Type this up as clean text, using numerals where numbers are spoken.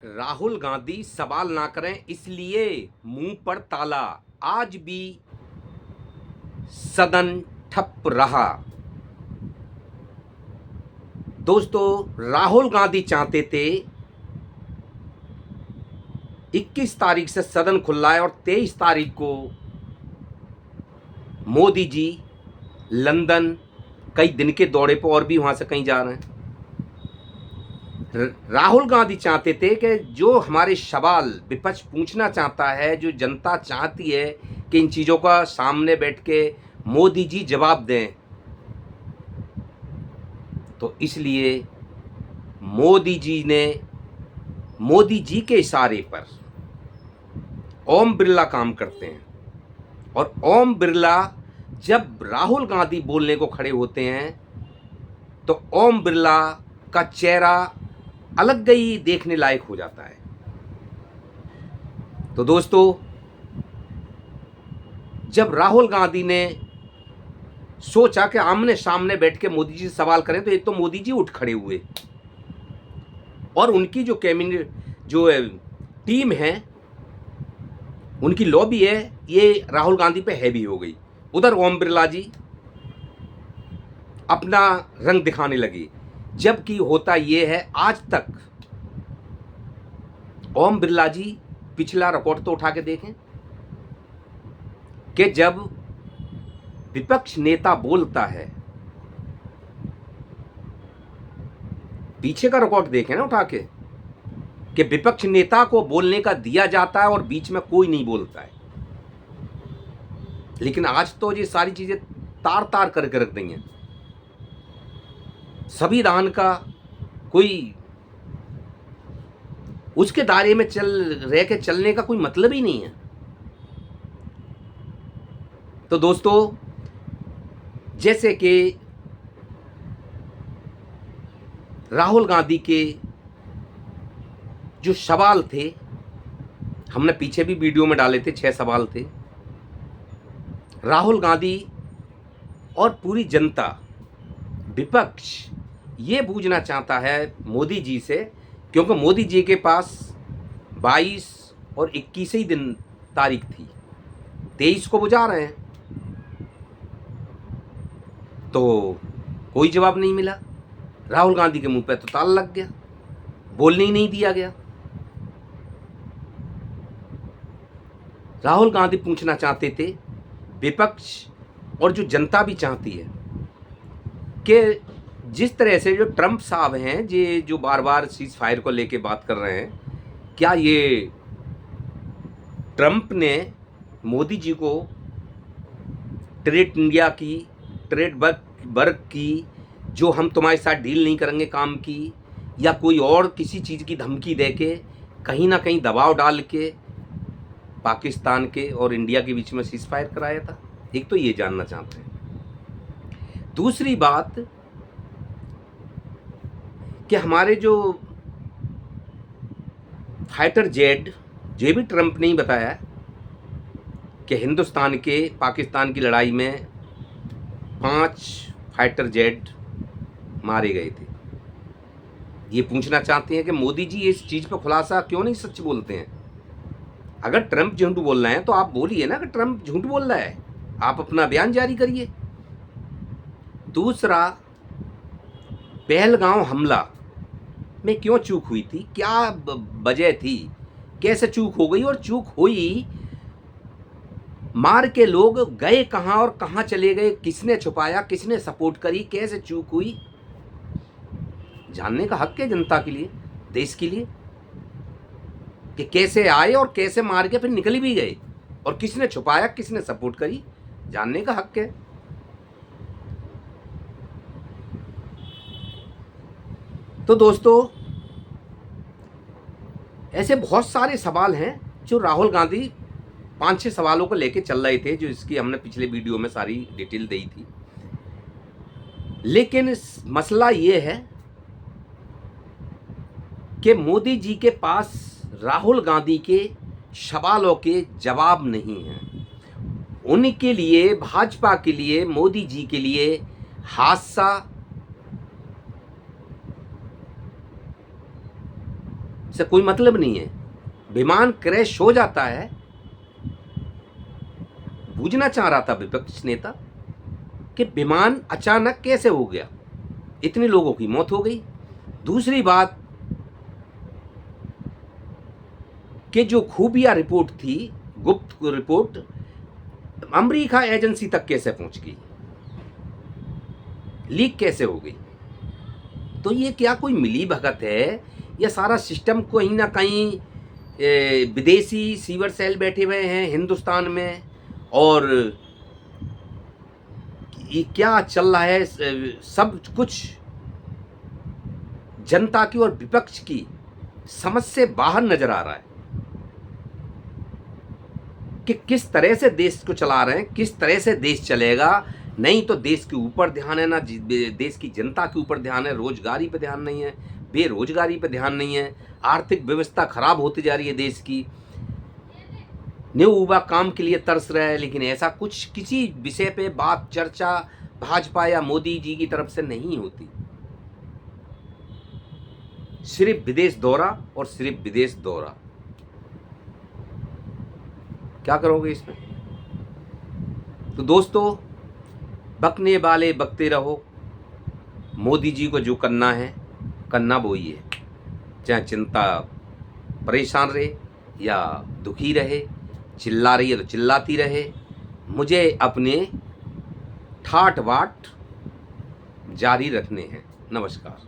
राहुल गांधी सवाल ना करें इसलिए मुंह पर ताला। आज भी सदन ठप रहा। दोस्तों, राहुल गांधी चाहते थे 21 तारीख से सदन खुला है और 23 तारीख को मोदी जी लंदन कई दिन के दौरे पर और भी वहां से कहीं जा रहे हैं। राहुल गांधी चाहते थे कि जो हमारे सवाल विपक्ष पूछना चाहता है, जो जनता चाहती है कि इन चीज़ों का सामने बैठ के मोदी जी जवाब दें, तो इसलिए मोदी जी के इशारे पर ओम बिरला काम करते हैं। और ओम बिरला जब राहुल गांधी बोलने को खड़े होते हैं तो ओम बिरला का चेहरा अलग ही देखने लायक हो जाता है। तो दोस्तों, जब राहुल गांधी ने सोचा कि आमने सामने बैठ के मोदी जी से सवाल करें, तो एक तो मोदी जी उठ खड़े हुए और उनकी जो कैबिनेट जो टीम है, उनकी लॉबी है, ये राहुल गांधी पे हैवी हो गई। उधर ओम बिरला जी अपना रंग दिखाने लगे। जबकि होता ये है, आज तक ओम बिरला जी पिछला रिकॉर्ड तो उठा के देखें कि जब विपक्ष नेता बोलता है, पीछे का रिकॉर्ड देखें ना उठा के, कि विपक्ष नेता को बोलने का दिया जाता है और बीच में कोई नहीं बोलता है। लेकिन आज तो ये सारी चीजें तार तार करके रख दी हैं। संविधान का कोई उसके दायरे में रह के चलने का कोई मतलब ही नहीं है। तो दोस्तों, जैसे कि राहुल गांधी के जो सवाल थे, हमने पीछे भी वीडियो में डाले थे, 6 सवाल थे। राहुल गांधी और पूरी जनता, विपक्ष ये पूछना चाहता है मोदी जी से, क्योंकि मोदी जी के पास 22 और 21 ही दिन तारीख थी, 23 को वो जा रहे हैं, तो कोई जवाब नहीं मिला। राहुल गांधी के मुंह पे तो ताला लग गया, बोलने ही नहीं दिया गया। राहुल गांधी पूछना चाहते थे, विपक्ष और जो जनता भी चाहती है कि जिस तरह से जो ट्रंप साहब हैं, ये जो बार बार सीज फायर को लेके बात कर रहे हैं, क्या ये ट्रंप ने मोदी जी को ट्रेड इंडिया की, ट्रेड वर्क की, जो हम तुम्हारे साथ डील नहीं करेंगे काम की, या कोई और किसी चीज़ की धमकी दे के कहीं ना कहीं दबाव डाल के पाकिस्तान के और इंडिया के बीच में सीज फायर कराया था? एक तो ये जानना चाहते हैं। दूसरी बात कि हमारे जो फाइटर जेट, ये भी ट्रंप ने ही बताया कि हिंदुस्तान के पाकिस्तान की लड़ाई में 5 फाइटर जेट मारे गए थे। ये पूछना चाहते हैं कि मोदी जी इस चीज़ पर खुलासा क्यों नहीं सच बोलते हैं? अगर ट्रंप झूठ बोल रहे हैं तो आप बोलिए ना कि ट्रंप झूठ बोल रहा है, आप अपना बयान जारी करिए। दूसरा, पहलगांव हमला में क्यों चूक हुई थी, क्या वजह थी, कैसे चूक हो गई, और चूक हुई मार के लोग गए कहां और कहां चले गए, किसने छुपाया, किसने सपोर्ट करी, कैसे चूक हुई, जानने का हक है जनता के लिए, देश के लिए, कि कैसे आए और कैसे मार के फिर निकल भी गए, और किसने छुपाया, किसने सपोर्ट करी, जानने का हक है। तो दोस्तों, ऐसे बहुत सारे सवाल हैं जो राहुल गांधी 5-6 सवालों को लेके चल रहे थे, जो इसकी हमने पिछले वीडियो में सारी डिटेल दी थी। लेकिन मसला ये है कि मोदी जी के पास राहुल गांधी के सवालों के जवाब नहीं हैं। उनके लिए, भाजपा के लिए, मोदी जी के लिए हादसा से कोई मतलब नहीं है। विमान क्रैश हो जाता है, पूछना चाह रहा था विपक्ष नेता कि विमान अचानक कैसे हो गया, इतने लोगों की मौत हो गई। दूसरी बात कि जो खुफिया रिपोर्ट थी, गुप्त रिपोर्ट, अमेरिका एजेंसी तक कैसे पहुंच गई, लीक कैसे हो गई। तो ये क्या कोई मिली भगत है, या सारा सिस्टम कहीं ना कहीं विदेशी सीवर सेल बैठे हुए हैं हिंदुस्तान में, और ये क्या चल रहा है, सब कुछ जनता की और विपक्ष की समझ से बाहर नजर आ रहा है कि किस तरह से देश को चला रहे हैं, किस तरह से देश चलेगा। नहीं तो देश के ऊपर ध्यान है, ना देश की जनता के ऊपर ध्यान है, रोजगारी पे ध्यान नहीं है, बेरोजगारी पे ध्यान नहीं है, आर्थिक व्यवस्था खराब होती जा रही है देश की। न्यू युवा काम के लिए तरस रहा है, लेकिन ऐसा कुछ किसी विषय पे बात चर्चा भाजपा या मोदी जी की तरफ से नहीं होती। सिर्फ विदेश दौरा और सिर्फ विदेश दौरा। क्या करोगे इसमें? तो दोस्तों, बकने वाले बकते रहो, मोदी जी को जो करना है करना वो ही है। चाहे चिंता परेशान रहे या दुखी रहे, चिल्ला रही है तो चिल्लाती रहे, मुझे अपने ठाट बाट जारी रखने हैं। नमस्कार।